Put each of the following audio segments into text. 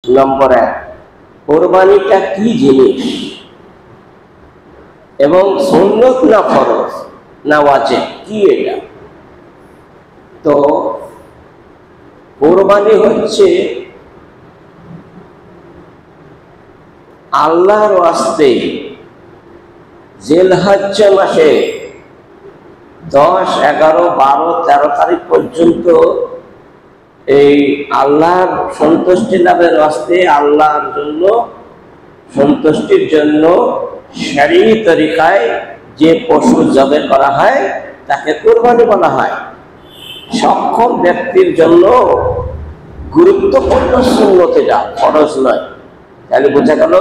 নম্বর 1, কোরবানিটা কি জিনিস এবং সুন্নত না ফরজ না ওয়াজিব, কি এটা? তো কোরবানি হচ্ছে আল্লাহর ওয়াস্তে জিলহজ মাসে 10, 11, 12, 13 তারিখ পর্যন্ত এই আল্লাহর সন্তুষ্টি লাভের ওয়াস্তে, আল্লাহর জন্য সন্তুষ্টির জন্য শরঈ তরিকায় যে পশু জবাই করা হয় তাকে কুরবানি বলা হয়। সক্ষম ব্যক্তির জন্য গুরুত্বপূর্ণ সুন্নত, এটা ফরজ নয়। তাহলে বোঝা গেল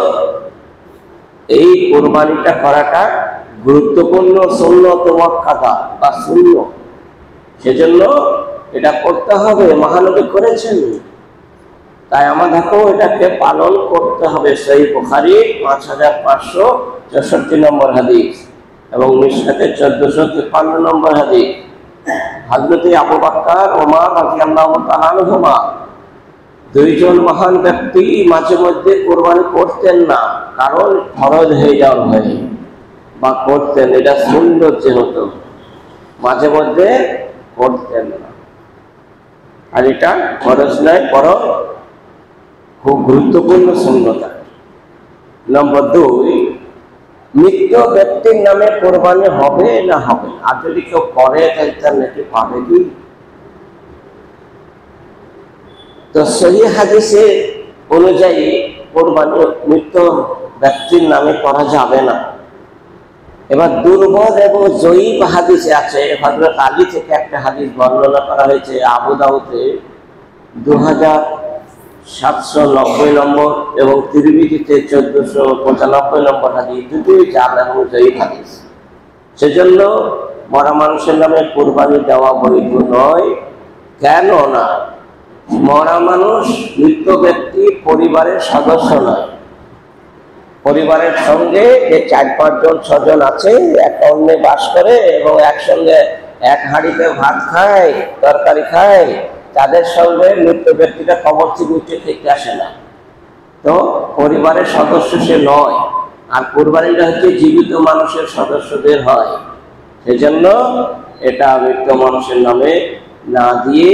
এই কুরবানিটা করাটা গুরুত্বপূর্ণ সুন্নত মুআক্কাদা বা সুন্নত, সেজন্য এটা করতে হবে। মহানবী করেছেন, তাই আমাদেরকেও এটাকে পালন করতে হবে। সহিহ বুখারী 5564 নম্বর হাদিস এবং মিশকাতে 1453 নম্বর হাদিস। হযরত আবু বকর ওমর রাদিয়াল্লাহু তাআলা আনহুমা দুইজন মহান ব্যক্তি মাঝে মধ্যে কোরবানি করতেন না, কারণ ফরজ হয়ে যাওয়ার ভয়ে, বা করতেন, এটা সুন্নত যেহেতু, মাঝে মধ্যে করতেন না। আর এটা ফরজ নয়, বরং খুব গুরুত্বপূর্ণ সুন্নত। নম্বর 2, মৃত ব্যক্তির নামে কোরবানি হবে না হবে না? আর যদি কেউ করে তাহলে তার নাকি পাবে কি? তো সহিহ হাদিসে অনুযায়ী কোরবানি মৃত ব্যক্তির নামে করা যাবে না। এবার দুর্বল এবং জয়ীফ হাদিসে আছে। হযরত আলী থেকে একটা হাদিস বর্ণনা করা হয়েছে আবু দাউদে 2790 নম্বর এবং তিরমিজিতে 1495 নম্বর হাদিস, দুটোই জাল এবং জয়ীফ হাদিস। সেজন্য মরা মানুষের নামে কোরবানি দেওয়া বৈধ নয়। কেন না? মরা মানুষ মৃত ব্যক্তি পরিবারের সদস্য নয়। পরিবারের সঙ্গে যে 4-5 জন 6 জন আছে, এক অন্যে বাস করে এবং একসঙ্গে এক হাঁড়িতে ভাত খায়, তরকারি খায়, তাদের সঙ্গে মৃত ব্যক্তিটা কবর থেকে উঠে খেতে আসে না। তো পরিবারের সদস্য সে নয়। আর কোরবানিটা হচ্ছে জীবিত মানুষের সদস্যদের হয়। সেজন্য এটা মৃত মানুষের নামে না দিয়ে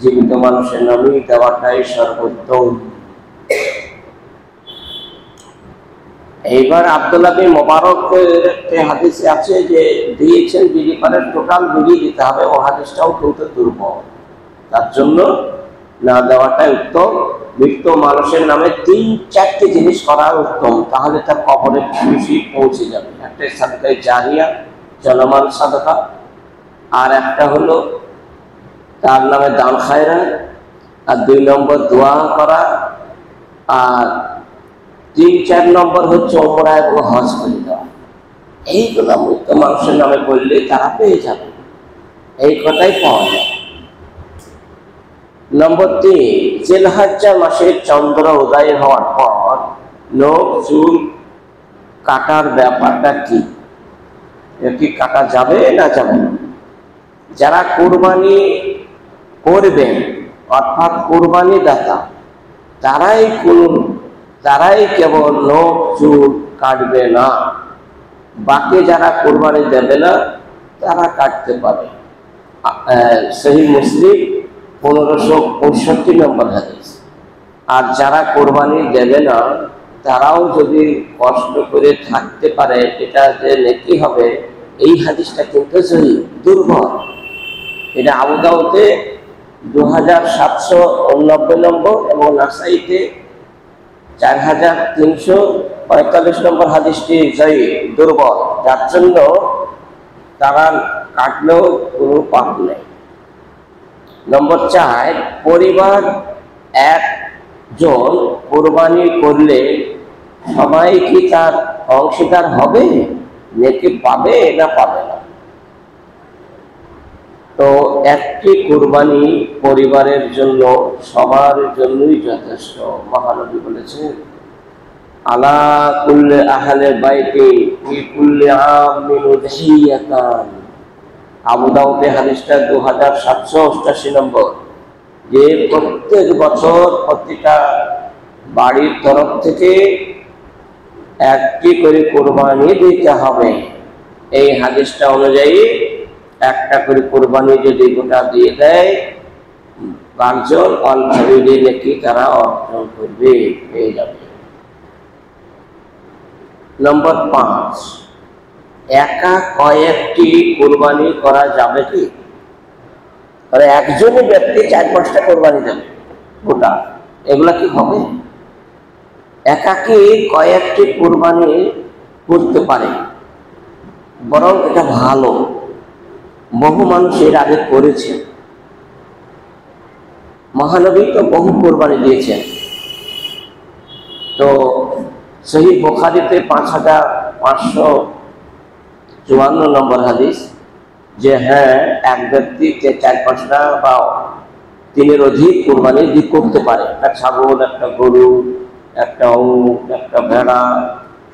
জীবিত মানুষের নামেই দেওয়াটাই সর্বোত্তম। এইবার আব্দুল্লাহ বিন মুবারকের হাদিসে আছে যে দিয়েছেন বিড়ি পানের টোটাল বিড়ি দিতে হবে। ও হাদিসটাও কিন্তু দুর্বল, তার জন্য না দেওয়াটাই উত্তম। মৃত মানুষের নামে 3-4টি জিনিস করা উত্তম, তাহলে তার কবরে বেশি পৌঁছে যাবে। একটা সাদকায়ে জারিয়া, চলমান সাদকা, আর একটা হলো তার নামে দান খায়রাত, আর 2 নম্বর দোয়া করা, আর 3-4 নম্বর হচ্ছে ওমরা এবং হজ করে দেওয়া। এইগুলো মৃত মানুষের নামে করলে তারা পেয়ে যাবে, এই কথাই পাওয়া যায়। নম্বর 3, জিলহজ মাসে চন্দ্র উদয় হওয়ার পর নখ চুল কাটার ব্যাপারটা কি? কি কাটা যাবে না যাবে না? যারা কোরবানি করবেন, অর্থাৎ কোরবানি দাতা, তারাই কেবল নখ চুল কাটবে না। বাকি যারা কোরবানি দেবে না তারা কাটতে পারে। সহিহ মুসলিম 1565 নম্বর হাদিস। আর যারা কোরবানি দেবে না তারাও যদি কষ্ট করে থাকতে পারে, এটা যে নেকি হবে, এই হাদিসটা কিন্তু দুর্বল। এটা আবু দাউদে 2790 নম্বর এবং নাসাইতে 4345 নম্বর হাদিসটি দুর্বল, যার জন্য তারা কাটলেও কোনো পাপ নেই। নম্বর 4, পরিবার একজন কোরবানি করলে সবাই কি তার অংশীদার হবে, নেকি পাবে না পাবে না? তো একটি কোরবানি পরিবারের জন্য, সবার জন্যই যথেষ্ট। মহানবী বলেছেন, আলা কুল্লি আহলে বাইতি ফি কুল্লি আমিন উযহিয়াতান। আবু দাউদে হাদিসটা 2788 নম্বর, যে প্রত্যেক বছর প্রতিটা বাড়ির তরফ থেকে একটি করে কোরবানি দিতে হবে। এই হাদিসটা অনুযায়ী একটা করে কোরবানি যদি গোটা দিয়ে দেয়, 5 জন অঞ্চলে নাকি তারা অর্জন করবে, পেয়ে যাবে। নম্বর 5, একা কয়েকটি কোরবানি করা যাবে কি? তাহলে একজনই ব্যক্তি 4-5টা কোরবানি দেবে গোটা, এগুলা কি হবে? একাকি কয়েকটি কোরবানি করতে পারে, বরং এটা ভালো। বহু মানুষ এর আগে করেছে। মহানবী তো বহু কোরবানি দিয়েছেন। তো সহিহ বুখারীতে 5554 নম্বর হাদিস, যে হ্যাঁ, এক ব্যক্তি 4-5টা বা 3-এর অধিক কোরবানি করতে পারে। একটা ছাগল, একটা গরু, একটা উট, একটা ভেড়া,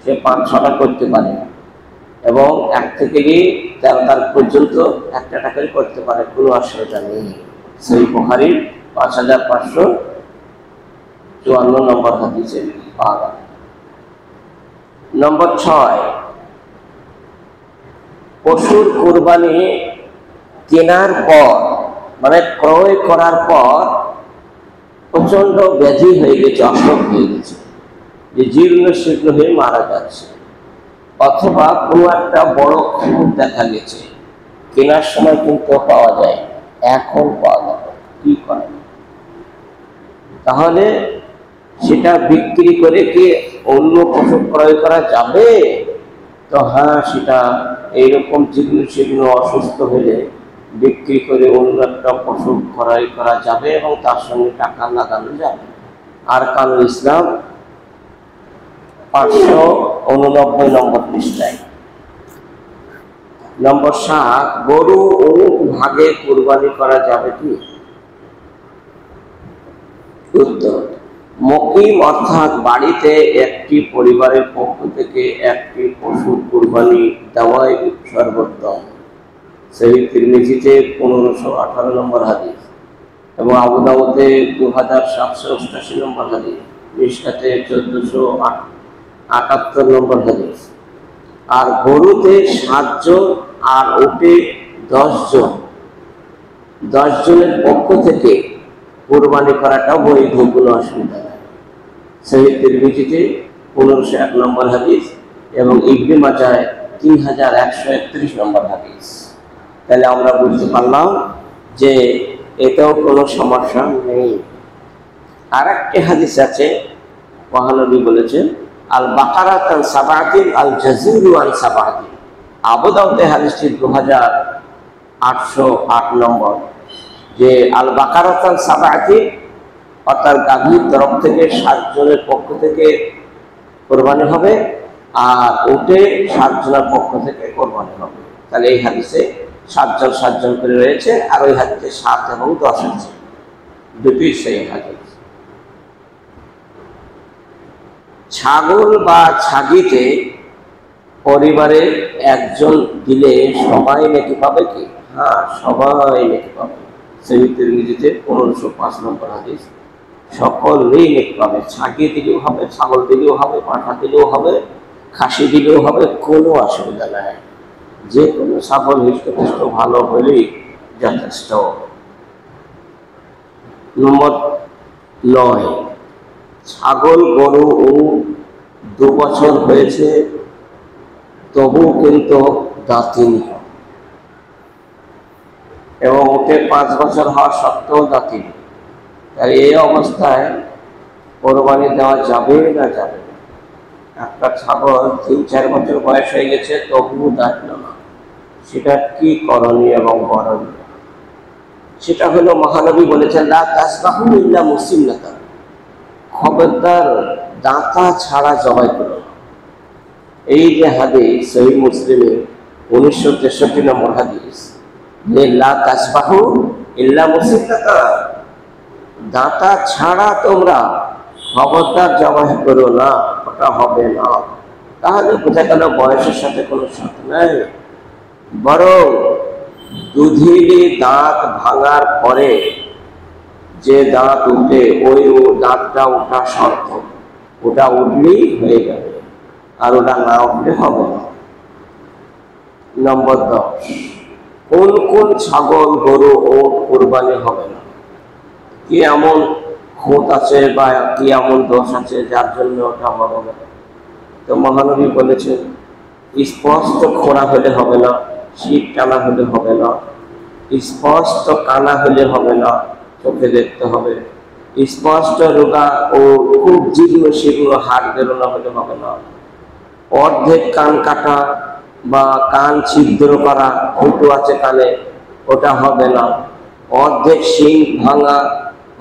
সে 5-6টা করতে পারে, এবং 1 থেকে 13 তারিখ পর্যন্ত একটা করে করতে পারে, কোনো অসুবিধা নেই। সহিহ বুখারী 5554 নম্বর হাদিসে পাওয়া যায়। নম্বর 6, পশুর কোরবানি কেনার পর, মানে ক্রয় করার পর প্রচন্ড ব্যাধি হয়ে গেছে, অসুখ হয়ে গেছে, যে জীর্ণ শীর্ণ হয়ে মারা যাচ্ছে, অথবা কোনো একটা বড় খুঁত দেখা গেছে, কেনার সময় কিন্তু পাওয়া যায়, এখন পাওয়া যাবে, কি করে? তাহলে সেটা বিক্রি করে কি অন্য পশু ক্রয় করা যাবে? তো হ্যাঁ, সেটা এইরকম জীর্ণ শীর্ণ অসুস্থ হলে বিক্রি করে অন্য একটা পশু ক্রয় করা যাবে এবং তার সঙ্গে টাকা লাগানো যাবে। আর কানুন ইসলাম 589 নম্বর পৃষ্ঠায়। নম্বর 7, গরু অমুক ভাগে কোরবানি করা যাবে কি? উত্তর, মুকিম অর্থাৎ বাড়িতে একটি পরিবারের পক্ষ থেকে একটি পশুর কোরবানি দেওয়াই সর্বোত্তম। সহিহ তিরমিজিতে 1518 নম্বর হাদিস, এবং আবু দাউদে 2788 নম্বর হাদিস, মিশকাতে 1478 নম্বর হাদিস। আর গরুতে 7 জন আর উটে 10 জন, 10 জনের পক্ষ থেকে কোরবানি করাটা বৈধ, কোনো অসুবিধা নেই। সহিহ তিরমিজিতে 1501 নম্বর হাদিস এবং ইবনে মাজায় 3131 নম্বর হাদিস। তাহলে আমরা বুঝতে পারলাম যে এটাও কোনো সমস্যা নেই। আর একটি হাদিস আছে, মহানবী বলেছেন, আল বাকারাতান সাবাতিন আল জাযুরু আন সাবাতিন। আবু দাউদে হাদিসটি 2808 নম্বর, যে আল বাকারাতান সাবাতিন অর্থাৎ গাভীর তরফ থেকে 7 জনের পক্ষ থেকে কোরবানি হবে, আর উটে 7 জনের পক্ষ থেকে কোরবানি হবে। তাহলে এই হাদিসে 7 জন করে রয়েছে, আর ওই হাদিসে 7 এবং 10 আছে, দুটোই সেই হাদিস। ছাগল বা ছাগিতে পরিবারের একজন দিলে সবাই নাকি পাবে কি? হ্যাঁ, সবাই নাকি পাবে। সহিহ তিরমিজিতে 1505 নম্বর হাদিস, সকলেই নাকি পাবে। ছাগি দিলেও হবে, ছাগল দিলেও হবে, পাঠা দিলেও হবে, খাসি দিলেও হবে, কোনো অসুবিধা নাই। যে কোনো ছাগল হৃষ্টপুষ্ট ভালো হলেই যথেষ্ট। নম্বর 9, ছাগল গরু 2 বছর হয়েছে তবু কিন্তু দাঁতিনি, এবং ওকে 5 বছর হওয়া সত্ত্বেও দাঁতিনি। আর এই অবস্থায় কোরবানি দেওয়া যাবে না যাবে না? একটা ছাগল 3-4 বছর বয়স হয়ে গেছে তবুও দাঁতল না, সেটা কি করণীয় এবং বরণীয়? সেটা হলো, মহানবী বলেছেন, লা তাসবাহু ইল্লা মুসিন্নাতান, খবরদার দাঁতা ছাড়া জবাই করো না। এই যে হাদিস সহিহ মুসলিমে 1963 নম্বর হাদিস, যে লা তাসবাহু ইল্লা মুসিন্নাতান, দাঁতা ছাড়া তোমরা খবরদার জবাই করো না, ওটা হবে না। তাহলে বোঝা গেল বয়সের সাথে কোনো সাথে নাই, বরং দুধিলি দাঁত ভাঙার পরে যে দাঁত উঠে ওই দাঁতটা ওঠা শর্ত, ওটা উঠলেই হয়ে যাবে, আর ওটা না উঠলে হবে না। নম্বর 10, কোন কোন ছাগল গরু ওট কোরবানি হবে না? কি এমন খুঁত আছে বা কি এমন দোষ আছে যার জন্য ওটা হবে না? তো মহানবী বলেছেন, স্পষ্ট খোঁড়া হলে হবে না, শীত টানা হলে হবে না, স্পষ্ট কানা হলে হবে না, চোখে দেখতে হবে, স্পষ্ট রোগা ও খুব জীর্ণ শীর্ণ হাড় বেরোনো হলে হবে না, অর্ধেক কান কাটা বা কান ছিদ্র করা ফুটো আছে কানে ওটা হবে না, অর্ধেক শিং ভাঙা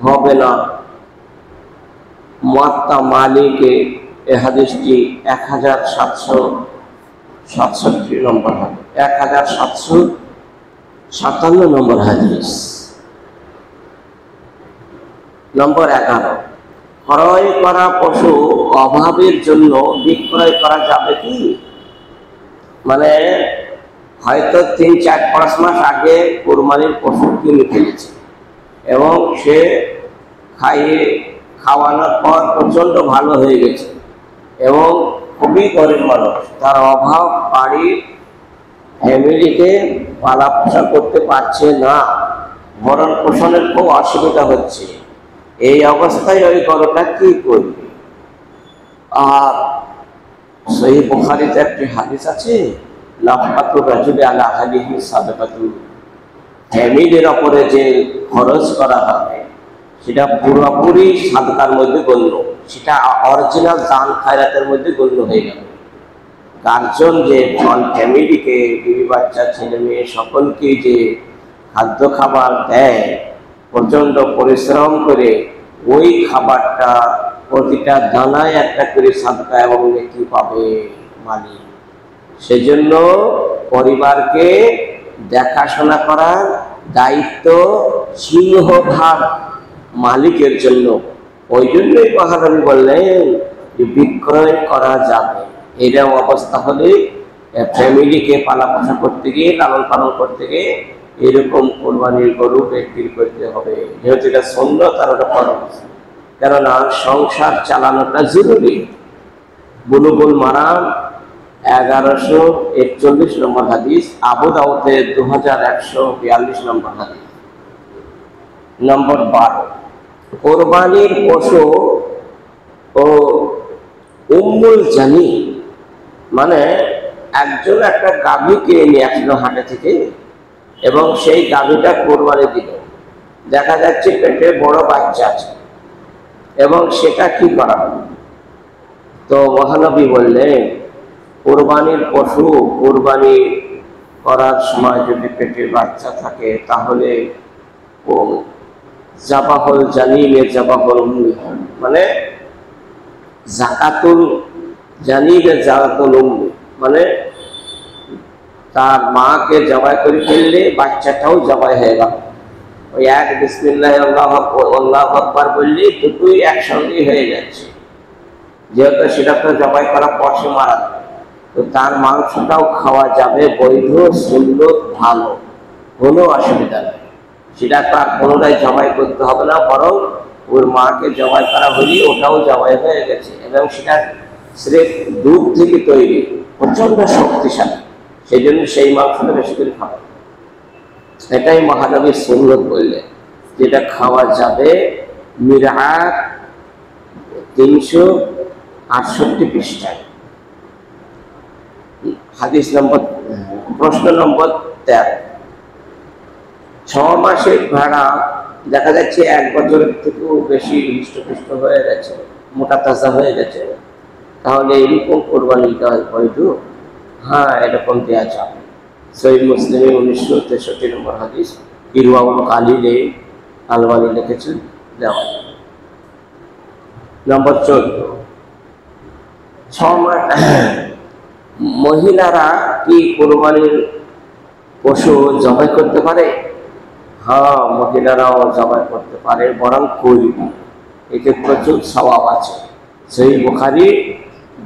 হবে না। মুয়াত্তা মালিকে এ হাদিসটি 1767 নম্বর হাদিস, 1757 নম্বর হাদিস। নম্বর 11, ক্রয় করা পশু অভাবের জন্য বিক্রয় করা যাবে কি? মানে হয়তো 3-4-5 মাস আগে কোরবানির পশু কিনে ফেলেছে এবং সে খাওয়ানোর পর প্রচন্ড ভালো হয়ে গেছে এবং খুবই গরিব মানুষ, তার অভাব, বাড়ির ফ্যামিলিকে পালা পোষা করতে পারছে না, ভরণ পোষণের খুব অসুবিধা হচ্ছে। এই অবস্থায় ওই গরুটা কি করবে? আর সহিহ বুখারীতে একটি হাদিস আছে, নাফকাতুর রাজুলি আলা আহলিহি সাদাকাতুন, ফ্যামিলির ওপরে যে খরচ করা হবে সেটা পুরোপুরি সাদকার মধ্যে গণ্য, সেটা অরিজিনাল দান খায়রাতের মধ্যে গণ্য হয়ে গেল। গার্জন যে ফ্যামিলিকে, বিবি বাচ্চা, ছেলে মেয়ে সকলকে যে খাদ্য খাবার দেয় প্রচন্ড পরিশ্রম করে, ওই খাবারটা প্রতিটা দানায় একটা করে সাদকা এবং নেকি পাবে মালিক। সেজন্য পরিবারকে দেখাশোনা করার দায়িত্ব সিংহভাগ মালিকের জন্য। ওই জন্যই মহানবী বললেন যে বিক্রয় করা যাবে। এরকম অবস্থা হলে ফ্যামিলিকে পালা পোষা করতে গিয়ে, লালন পালন করতে গিয়ে এরকম কোরবানির গরু বিক্রি করতে হবে, যেহেতু এটা সুন্নাত আর ওটা ফরজ। কেননা সংসার চালানোটা জরুরি। বুলুগুল মারাম 1141 নম্বর হাদিস, আবু দাউদে 2142 নম্বর হাদিস। নম্বর 12, কোরবানির পশু ও উম্মুল জানি, মানে একজন একটা গাভী কিনে নিয়ে আসলো হাটে থেকে এবং সেই গাভীটা কোরবানি দিল, দেখা যাচ্ছে পেটে বড় বাচ্চা আছে এবং সেটা কি করা হবে? তো মহানবী বললেন, কোরবানির পশু কোরবানি করার সময় যদি পেটে বাচ্চা থাকে তাহলে জাবাহুল জানিলে জাবাহুল উম্মি, মানে জাকাতুল জানিলে জাকাতুল উম্মি, মানে তার মাকে জবাই করে ফেললে বাচ্চাটাও জবাই হয়ে গেল। ওই এক বিসমিল্লাহ আল্লাহু আকবার বললে দুটোই একসঙ্গে হয়ে যাচ্ছে, যেহেতু সেটা তো জবাই করার পর সে মারা যাবে, তো তার মাংসটাও খাওয়া যাবে, বৈধ, সুন্নত, ভালো, কোনো অসুবিধা নেই। সেটা তার কোনোটাই জবাই করতে হবে না, বরং ওর মাকে জবাই করা হলে ওটাও জবাই হয়ে গেছে এবং সেটা স্রেফ দুধ থেকে তৈরি, প্রচন্ড শক্তিশালী, সেই জন্য সেই মাংসটা বেশি করে খাওয়া। এটাই মহানবীর সুন্নত বললেন, যেটা খাওয়া যাবে। মিরআত 368 পৃষ্ঠায় হাদিস নম্বর। প্রশ্ন নম্বর 13, 6 মাসের ভেড়া দেখা যাচ্ছে 1 বছরের থেকেও বেশি হৃষ্টপুষ্ট হয়ে গেছে, মোটা তাজা হয়ে গেছে, তাহলে এরকম কোরবানি দেওয়া বৈধ? হ্যাঁ, এরকম দেওয়া যাবে। সহিহ মুসলিমে 1963 নম্বর হাদিস, ইরওয়াউল কালিলে আলবানী লিখেছেন, দেওয়া যাবে। নম্বর 14, 6 মাস মহিলারা কি কোরবানির পশু জবাই করতে পারে? হ্যাঁ, মহিলারাও জবাই করতে পারে, বরং করবে, এতে প্রচুর সওয়াব আছে। সহিহ বুখারী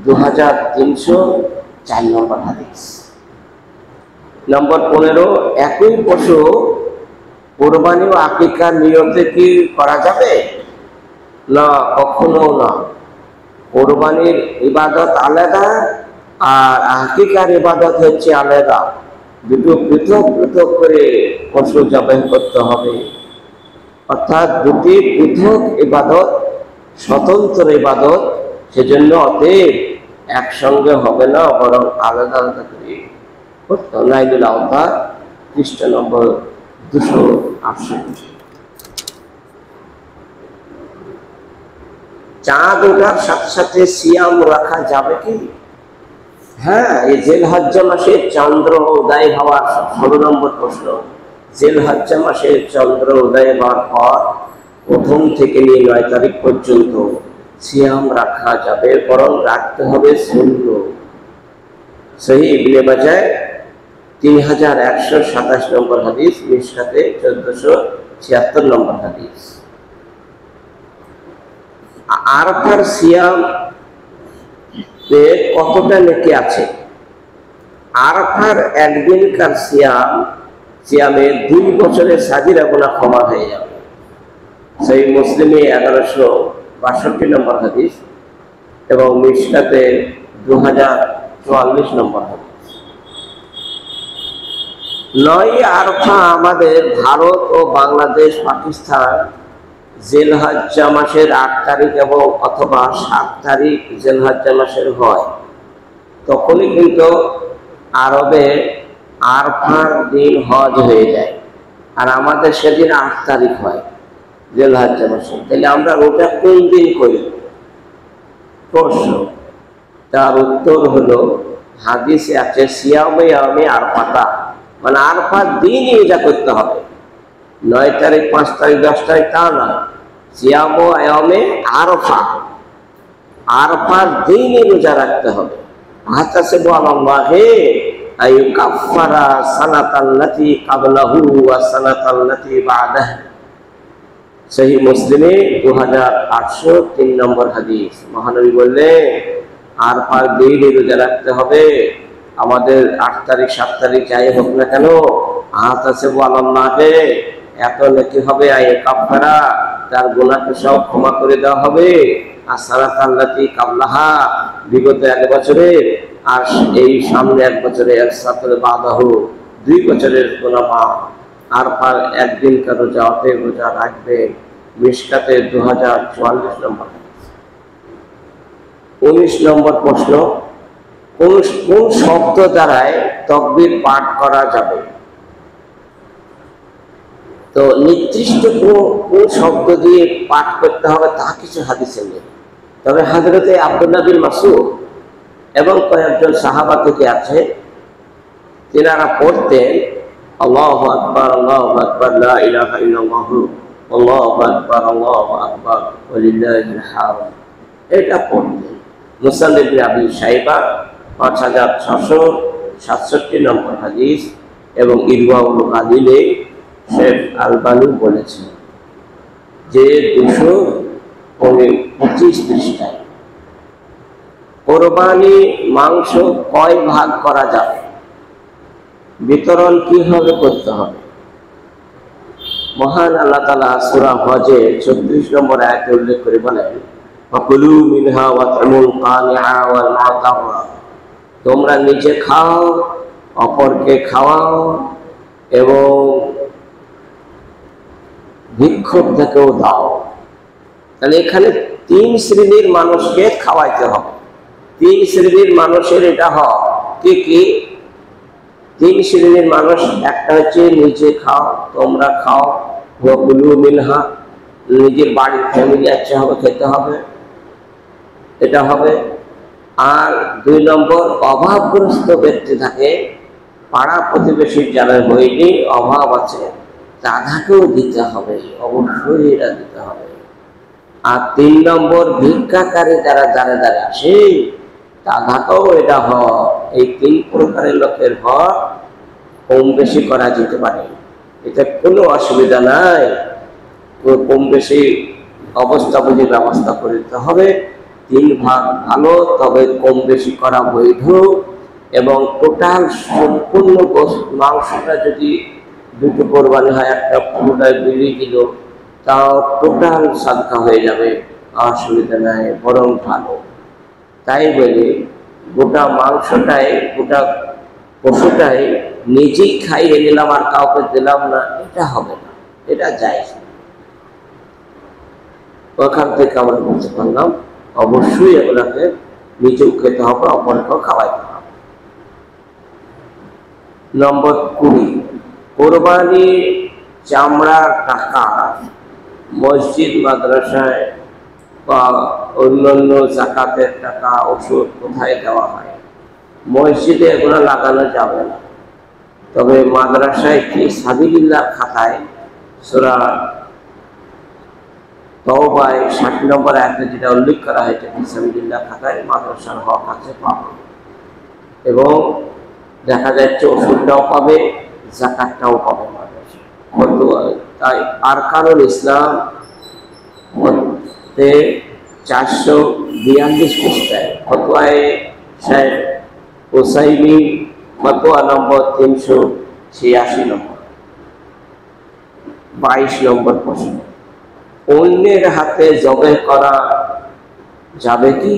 2304 নম্বর হাদিস। নম্বর 15, একই পশু কুরবানি ও আকিকার নিয়তে কি করা যাবে? না, কখনো না। কুরবানির ইবাদত আলাদা আর আকিকার ইবাদত হচ্ছে আলাদা। দুটো পৃথক পৃথক করে পশু জবাই করতে হবে, অর্থাৎ দুটি পৃথক ইবাদত, স্বতন্ত্র ইবাদত। সেজন্য অতএব একসঙ্গে হবে না, বরং আলাদা আলাদা করে করতে হবে। নাইলুল আওতার পৃষ্ঠা নম্বর 268। চাঁদ ওঠার সাথে সাথে সিয়াম রাখা যাবে কি? হ্যাঁ, এই জিলহজ্জা মাসের চন্দ্র উদয় হওয়ার 16 নম্বর প্রশ্ন। জিলহজ্জা মাসের চন্দ্র উদয় হওয়ার পর প্রথম থেকে নিয়ে 9 তারিখ পর্যন্ত সিয়াম রাখা যাবে, বরং রাখতে হবে সুন্নত। সহিহ ইবনে মাজাহ 3127 নম্বর হাদিস, মিশকাতে 1476 নম্বর হাদিস। আরাফার সিয়াম কতটা নেকি আছে? আরাফার একদিনকার সিয়ামে 2 বছরের সাগিরা গুনাহ ক্ষমা হয়ে যাবে। সেই মুসলিমে 1162 নম্বর হাদিস এবং মিশকাতে 2044 নম্বর হাদিস। 9 আরাফা আমাদের ভারত ও বাংলাদেশ, পাকিস্তান জিলহজ্জা মাসের 8 তারিখ এবং অথবা 7 তারিখ জিলহজ্জা মাসের হয়। তখনই কিন্তু আরবে আরাফার দিন হজ হয়ে যায়, আর আমাদের সেদিন 8 তারিখ হয় জিলহজ্জা মাসে। তাহলে আমরা ওটা কোন দিন করি? প্রশ্ন। তার উত্তর হলো, হাদিসে আছে সিয়ামে ইয়ামে আরাফাতা, মানে আরাফার দিনই রোজা করতে হবে। 9 তারিখ, 5 তারিখ, 10 তারিখ তা নয়। সিয়াম ইয়ামে আরাফা, আরাফার দিনই রোজা রাখতে হবে। আহতাসিবু আলাল্লাহি আইয়ুকাফফারা সানাতাল্লাতী ক্বাবলাহু ওয়া সানাতাল্লাতী বা'দাহু। সহিহ মুসলিমে 2803 নম্বর হাদিস। মহানবী বললেন, আরাফার দিনই রোজা রাখতে হবে। আমাদের 8 তারিখ 7 তারিখ যাই হোক না কেন, আহতাসিবু আলাল্লাহি, এত নেকি হবে। আইয়ুকাফফারা, তার গুনাহকে সব ক্ষমা করে দেওয়া হবে। আর সানাতাল্লাতী ক্বাবলাহা, বিগত 1 বছরের, আর এই সামনে 1 বছরের, একসাথে বা'দাহু 2 বছরের গুনাহ মাফ। আরাফার একদিনকার রোজা অতএব রোজা রাখবেন। মিশকাতে 2044 নম্বর। 19 নম্বর প্রশ্ন, কোন শব্দ দ্বারায় তাকবীর পাঠ করা যাবে? তো নির্দিষ্ট কোন শব্দ দিয়ে পাঠ করতে হবে তা কিছু হাদিসে নেই। তবে হযরতে আব্দুল্লাহ বিন মাসউদ এবং কয়েকজন সাহাবা থেকে আছে, তিনারা পড়তেন আল্লাহু আকবার, আল্লাহু আকবার, লা ইলাহা ইল্লাল্লাহ, আল্লাহু আকবার, আল্লাহু আকবার, ওয়ালিল্লাহিল হামদ। এটা পড়তেন। মুসান্নাদ ইবনে আবি শাইবা 5667 নম্বর হাদিস এবং ইরওয়াউল গালিলে শেখ আলবানী বলেছেন যে 225 পৃষ্ঠায়। কোরবানি মাংস কয় ভাগ করা যাবে? বিতরণ কিভাবে করতে হবে? মহান আল্লাহ তাআলা সূরা হজের 34 নম্বর আয়াতে উল্লেখ করে বলেন, ফাকুলু মিনহা ওয়াত'মুল কানিআ ওয়াল মুতাররা, তোমরা নিজে খাও, অপরকে খাওয়াও এবং ভিক্ষুকদেরকেও দাও। তাহলে এখানে 3 শ্রেণীর মানুষকে খাওয়াইতে হবে। 3 শ্রেণীর মানুষের এটা হয় কি কি? 3 শ্রেণীর মানুষ, একটা হচ্ছে নিজে খাও, তোমরা খাও, ওয়াকুলু মিনহা, নিজের বাড়ির ফ্যামিলি আছে হবে, খেতে হবে, এটা হবে। আর 2 নম্বর, অভাবগ্রস্ত ব্যক্তি থাকে, পাড়া প্রতিবেশীর যারা হয়নি, অভাব আছে, তাদেরকেও দিতে হবে, অবশ্যই এটা দিতে হবে। আর 3 নম্বর, ভিক্ষাকারী যারা দ্বারে দ্বারে আসে, তাদেরকেও এটা হয়। এই 3 প্রকারের লোকের হক কম বেশি করা যেতে পারে, এটা কোনো অসুবিধা নাই। কম বেশি অবস্থা বুঝে ব্যবস্থা করে দিতে হবে। 3 ভাগ ভালো, তবে কম বেশি করা বৈধ। এবং টোটাল সম্পূর্ণ মাংসটা যদি দুটো কোরবানি হয়, একটা পুরোটায় বিলি দিল, তাও টোটাল সাদকা হয়ে যাবে, অসুবিধা নাই, বরং ভালো। তাই বলে গোটা মাংসটাই, গোটা পশুটাই নিজেই খাইয়ে নিলাম আর কাউকে দিলাম না, এটা হবে না, এটা জায়েজ না। ওখান থেকে আমরা বলতে পারলাম অবশ্যই এগুলাকে নিজেও খেতে হবে, অপরকেও খাওয়াইতে হবে। নম্বর 20, কোরবানির চামড়ার টাকা মসজিদ মাদ্রাসায় বা অন্যান্য জাকাতের টাকা, ওষুধ কোথায় দেওয়া হয়? মসজিদে এগুলো লাগানো যাবে না, তবে মাদ্রাসায় কি সাবিলিল্লাহ খাতায় সূরা তওবায় 60 নম্বর আয়াতে যেটা উল্লেখ করা হয়েছে, সাবিলিল্লাহ খাতায় মাদ্রাসার হক আছে, পাবে। এবং দেখা যাচ্ছে ওষুধটাও পাবে, জাকাতটাও পাবে মাদ্রাসা। তাই আরকানুল ইসলাম 442 পৃষ্ঠায় ফতোয়ায়ে শাইখ হুসাইনি, ফতোয়া নম্বর 386 নম্বর, 22 নম্বর প্রশ্ন, অন্যের হাতে জবে করা যাবে কি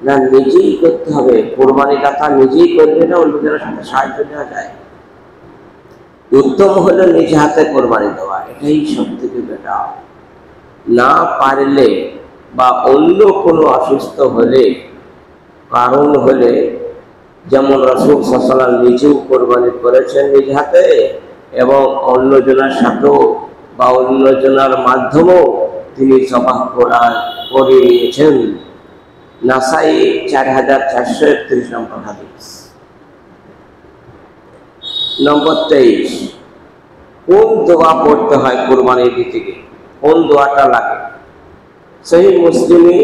না নিজেই করতে হবে? কোরবানি দাতা নিজেই করবে না অন্যদের সাথে সাহায্য দেওয়া যায়? উত্তম হলো নিজ হাতে কোরবানি দেওয়া, এটাই সব থেকে বেটার। না পারলে বা অন্য কোনো অসুস্থ হলে, কারণ হলে, যেমন রাসূল সাল্লাল্লাহু আলাইহি ওয়াসাল্লাম নিজেও কোরবানি করেছেন নিজ হাতে এবং অন্যজনের সাথেও বা অন্যজনের মাধ্যমেও তিনি জবাহ করে নিয়েছেন। নাসাই 4431 নম্বর হাদিস। নম্বর 23, কোন দোয়া পড়তে হয় কোরবানি দিতে গিয়ে? কোন দোয়াটা লাগে? সহিহ মুসলিমে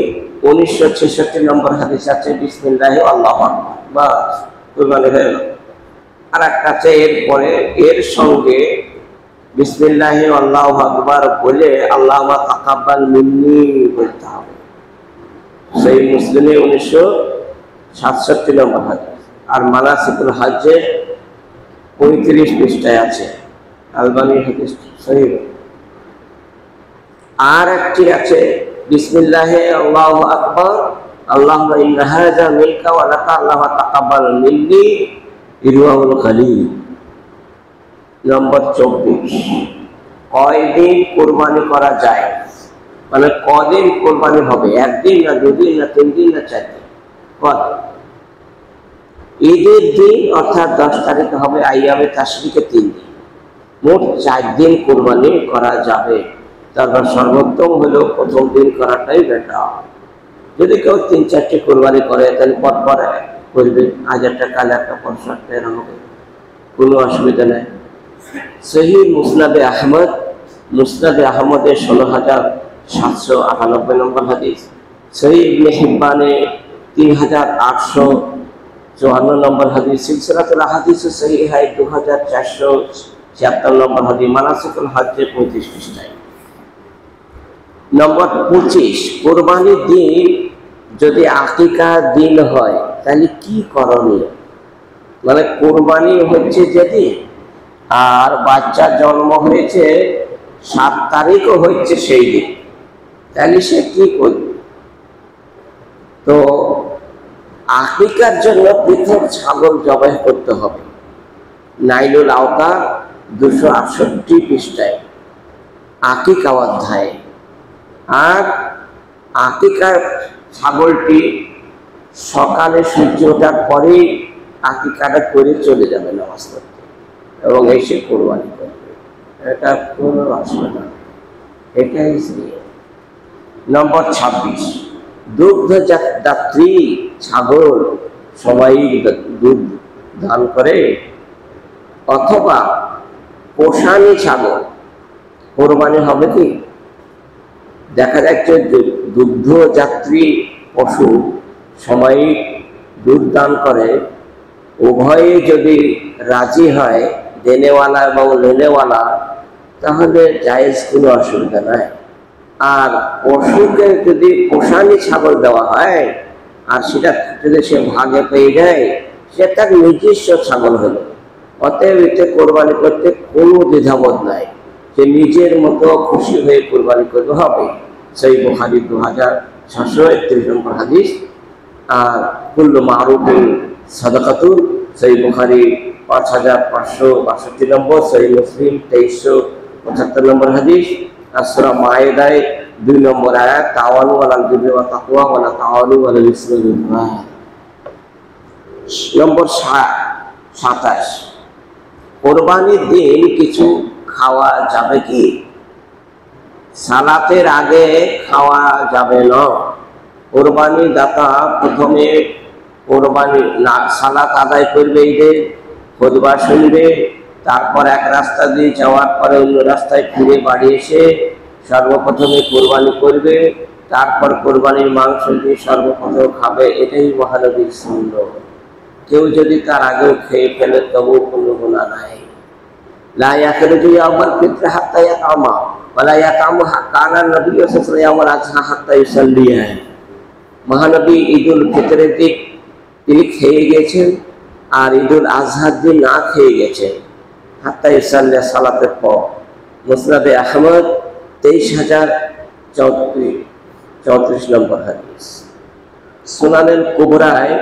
1966 নম্বর হাদিস আছে, বিসমিল্লাহি আল্লাহু আকবার, বাস কোরবানি হয়ে গেল। আর একটা আছে এরপরে, এর সঙ্গে বিসমিল্লাহি আল্লাহু আকবার বলে আল্লাহুম্মা তাকাব্বাল মিন্নি বলতে হবে। সহিহ মুসলিমে 1967 নম্বর হাদিস। আর মানাসিকুল হজ্জে 35 পৃষ্ঠায় আছে, আলবানী হাদিস সহিহ। আর একটি আছে বিসমিল্লাহি আল্লাহু আকবার, আল্লাহুম্মা ইন্না হাযা মিনকা ওয়া লাকা, আল্লাহুম্মা তাকাব্বাল মিন্নি, ইরওয়াউল খালিল। নম্বর 24, কয়দিন কোরবানি করা যায়? মানে কদিন কোরবানি হবে? একদিন না দুদিন না 3 দিন না 4 দিন? কদিন? ঈদের দিন অর্থাৎ 10 তারিখে হবে, আইয়ামে তাশরিকে 3 দিন, মোট 4 দিন কোরবানি করা যাবে। তারপর সর্বোত্তম হলো প্রথম দিন করাটাই বেটার। যদি কেউ 3-4টি কোরবানি করে তাহলে পর করবে, আজ একটা কাল একটা পরশু একটা, এরকম হবে, কোনো অসুবিধা নেই। সহিহ মুসনাদে আহমদ, মুসনাদে আহমদের 16798 নম্বর হাদিস, সহিহ ইবনে হিব্বানে 3854 নম্বর হাদিস, সিলসিলাতুল আহাদিস সহিহা 2476 নম্বর হাদিস, মানাসিকুল হজ্জে 35 পৃষ্ঠায়। নম্বর 25, কোরবানির দিন যদি আকিকার দিন হয় তাহলে কি করণীয়? মানে কোরবানি হচ্ছে যেদিন আর বাচ্চার জন্ম হয়েছে 7 তারিখও হচ্ছে সেই দিন, তাহলে সে কি করবে? তো আকিকার জন্য পৃথক ছাগল জবাই করতে হবে। নাইলুল আওতার 268 পৃষ্ঠায় আকিকা অধ্যায়। আর আকিকার ছাগলটি সকালে সূর্য ওঠার পরেই আকিকাটা করে চলে যাবে নামাজ পড়তে এবং এসে কোরবানি করবে, এটা কোনো অসুবিধা নেই, এটাই নিয়ম। নম্বর 26, দুগ্ধদাত্রী ছাগল সবাই দুধ দান করে অথবা পোষানি ছাগল কোরবানি হবে কি? দেখা যাচ্ছে দুগ্ধযাত্রী পশু সবাই দুধ দান করে, উভয়ে যদি রাজি হয়, দেনেওয়ালা এবং লেনেওয়ালা, তাহলে জায়েজ, কোনো অসুবিধা নাই। আর পশুকে যদি পোষানি ছাগল দেওয়া হয় আর সেটা যদি সে ভাগে পেয়ে যায়, সে তার নিজস্ব ছাগল হলো, অতএব এতে কোরবানি করতে কোনো দ্বিধাবোধ নাই, যে নিজের মতো খুশি হয়ে কোরবানি করতে হবে। সেই বুখারী 2631 নম্বর হাদিস। আর কুল্লু মারুফিন সাদাকাতুন, সেই বুখারী 5562 নম্বর, সেই মুসলিম 2375 নম্বর হাদিস। আর সূরা মায়েদায় 2 নম্বর আয়াত, তাওয়ানু আলাল বিররি ওয়াত তাকওয়া ওয়া লা তাওয়ানু আলাল ইসমি ওয়াল উদওয়ান। নম্বর 27, কোরবানির দিন কিছু খাওয়া যাবে কি? সালাতের আগে খাওয়া যাবে না। কোরবানি দাতা প্রথমে কোরবানি সালাত আদায় করবে, ঈদের খুতবা শুনবে, তারপর এক রাস্তা দিয়ে যাওয়ার পরে অন্য রাস্তায় ফিরে বাড়ি এসে সর্বপ্রথমে কোরবানি করবে, তারপর কোরবানির মাংস দিয়ে সর্বপ্রথম খাবে। এটাই মহানবীর সুন্নাত। কেউ যদি তার আগেও খেয়ে ফেলে তবুও কোনো গুনাহ নাই। লা ইয়াখরুজু ইয়াওমাল ফিত্র হাত্তা ইয়াতামা ওয়া লা ইয়াতামু কানা নবী সাল্লাল্লাহু আলাইহি ওয়াসাল্লাম ইয়াওমাল আযহা হাত্তা ইউসাল্লিয়া। মহানবী ঈদুল ফিতরের দিন তিনি খেয়ে গেছেন, আর ঈদুল আজহার দিন না খেয়ে গেছেন হাত্তা ইউসাল্লিয়া, সালাতের পর। মুসনাদে আহমদ 23034 নম্বর হাদিস। সুনানুল কুবরায়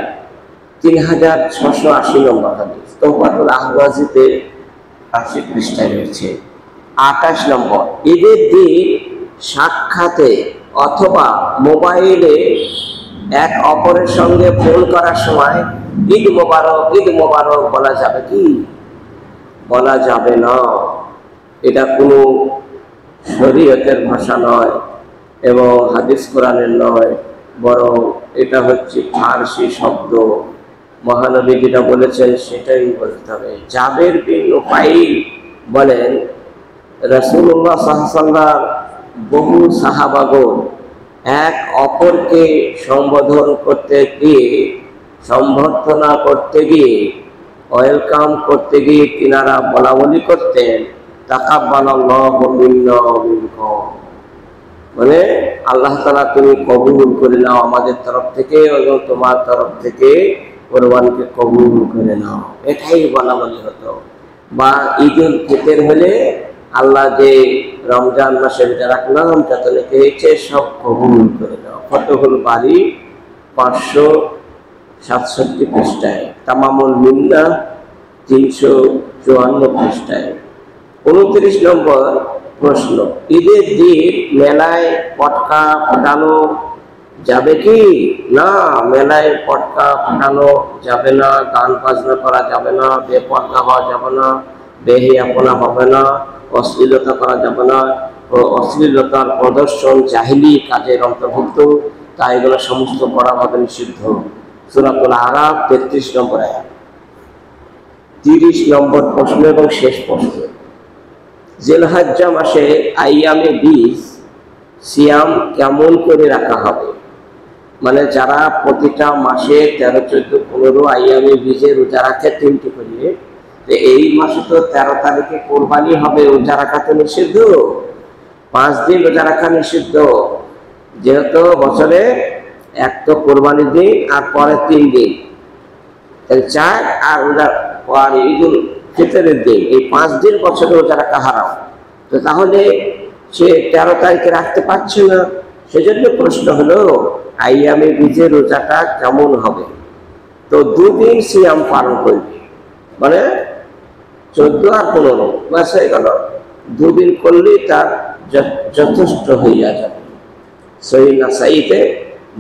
3680 নম্বর হাদিস। তোহফাতুল আহওয়াজিতে 80 পৃষ্ঠায় রয়েছে। 28 নম্বর, ঈদের দিন সাক্ষাতে অথবা মোবাইলে এক অপরের সঙ্গে ফোন করার সময় ঈদ মোবারক, ঈদ মোবারক বলা যাবে কি? বলা যাবে না। এটা কোনো শরীয়তের ভাষা নয় এবং হাদিস কোরআনের নয়, বরং এটা হচ্ছে ফারসি শব্দ। মহানবী যেটা বলেছেন সেটাই বলতে হবে। জাবের বিন নুফাইল বলেন, রাসূলুল্লাহ সাল্লাল্লাহু আলাইহি ওয়াসাল্লাম বহু সাহাবাগণ এক অপরকে সম্বোধন করতে গিয়ে, সম্বর্ধনা করতে গিয়ে, ওয়েলকাম করতে গিয়ে তিনারা বলা বলি করতেন, তাকাব্বালাল্লাহু মিন্না ওয়া মিনকুম, মানে আল্লাহ তাআলা তুমি কবুল করে নাও আমাদের তরফ থেকে এবং তোমার তরফ থেকে কোরবানকে কবুল করে নাও। এটাই বলা বলি হতো। বা ঈদুল ফিতর হলে আল্লাহ যে রমজান মাসে রোজা রাখলাম যত লেখা হয়েছে সব কবুল করে নাও। ফতহুল বারী 567 পৃষ্ঠায়, তামামুল মিন্না 354 পৃষ্ঠায়। 29 নম্বর প্রশ্ন, ঈদের দিন মেলায় পটকা ফাটানো যাবে কি? না, মেলায় পটকা ফাটানো যাবে না, গান বাজনা করা যাবে না, বেপর্দা হওয়া যাবে না, বেহিয়াপনা হবে না, অশ্লীলতা করা যাবে না। অশ্লীলতার প্রদর্শন জাহিলি কাজের অন্তর্ভুক্ত, তাই এগুলো সমস্ত কড়াভাবে নিষিদ্ধ। সূরাতুল আরাফ 33 নম্বর আয়াত। 30 নম্বর প্রশ্ন এবং শেষ প্রশ্ন, জিলহজ্জা মাসে আইয়ামে বীজ সিয়াম কেমন করে রাখা হবে? মানে যারা প্রতিটা মাসে 13, 14, 15 আইয়ামে বীজে রোজা রাখে 3টি করে, এই মাসে তো 13 তারিখে কোরবানি হবে, রোজা রাখা তো নিষিদ্ধ। 5 দিন রোজা রাখা নিষিদ্ধ, যেহেতু বছরে এক তো কোরবানির দিন আর পরে 3 দিন, 4 আর রোজা আর ঈদুল ফিতরের দিন, এই 5 দিন বছরে রোজা রাখা হারাম। তো তাহলে সে 13 তারিখে রাখতে পারছে না। সেজন্য প্রশ্ন হলো আইয়ামে বীজের রোজাটা কেমন হবে? তো 2 দিন সিয়াম পালন করবে, মানে 14 আর 15 মাস হয়ে গেল। 2 দিন করলেই তার যথেষ্ট হইয়া যাবে। সহিহ নাসাইতে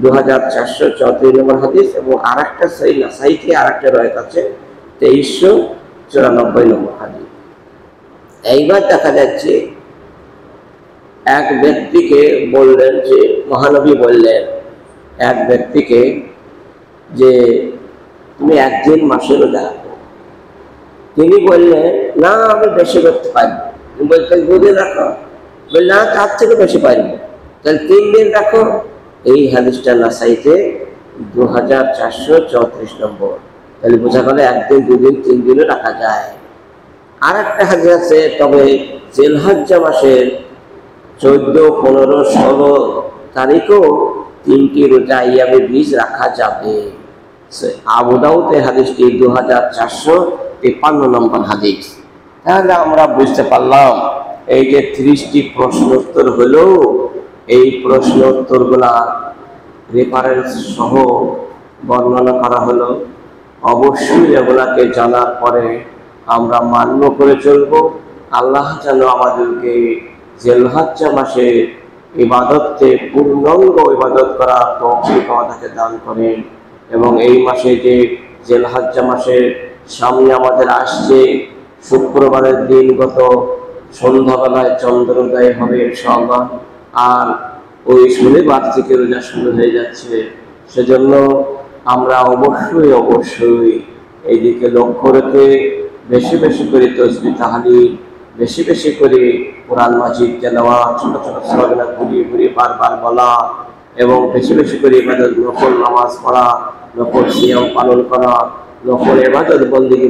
2434 নম্বর হাদিস এবং আরেকটা সহিহ নাসাইতে আরেকটা রয়েছে আছে 2394 নম্বর হাদিস। এইবার দেখা যাচ্ছে এক ব্যক্তিকে বললেন, যে মহানবী বললেন এক ব্যক্তিকে যে তুমি একদিন মাসে রোজা রাখো। তিনি বললেন না, আমি বেশি করতে পারি। তুমি বলতেন 2 দিন রাখো, বললেন না তার থেকে বেশি পারি, তাহলে 3 দিন রাখো। এই হাদিসটা নাসাইতে 2434 নম্বর। তাহলে বোঝা গেল একদিন, 2 দিন, 3 দিনও রাখা যায়। আর একটা হাদিস আছে, তবে জিলহজ্জা মাসের 14, 15, 16 তারিখও 3টি রোজা আইয়ামে বীজ রাখা যাবে। আবু দাউদে হাদিসটি 2423 53 নম্বর হাদিস। তাহলে আমরা বুঝতে পারলাম এই যে 30টি প্রশ্ন উত্তর হলো, এই প্রশ্ন উত্তরগুলা রেফারেন্স সহ বর্ণনা করা হলো। অবশ্যই এগুলাকে জানার পরে আমরা মান্য করে চলব। আল্লাহ যেন আমাদেরকে জিলহজ্জা মাসে ইবাদতে পূর্ণাঙ্গ ইবাদত করা তৌফিক আমাদেরকে দান করেন। এবং এই মাসে যে জিলহজ্জা মাসের সামনে আমাদের আসছে, শুক্রবারের দিন গত সন্ধ্যাবেলায় চন্দ্রোদয় হবে ইনশাআল্লাহ, আর ওই শনিবার থেকে রোজা শুরু হয়ে যাচ্ছে। সেজন্য আমরা অবশ্যই এইদিকে লক্ষ্য রেখে বেশি বেশি করে তাসবিহ তাহলিল, বেশি বেশি করে কোরআন মাজিদ তেলাওয়াত, ছোট ছোট সূরা ঘুরিয়ে বারবার বলা, এবং বেশি বেশি করে ইবাদত, নফল নামাজ পড়া, নফল সিয়াম পালন করা, নফল ইবাদত বন্দেগী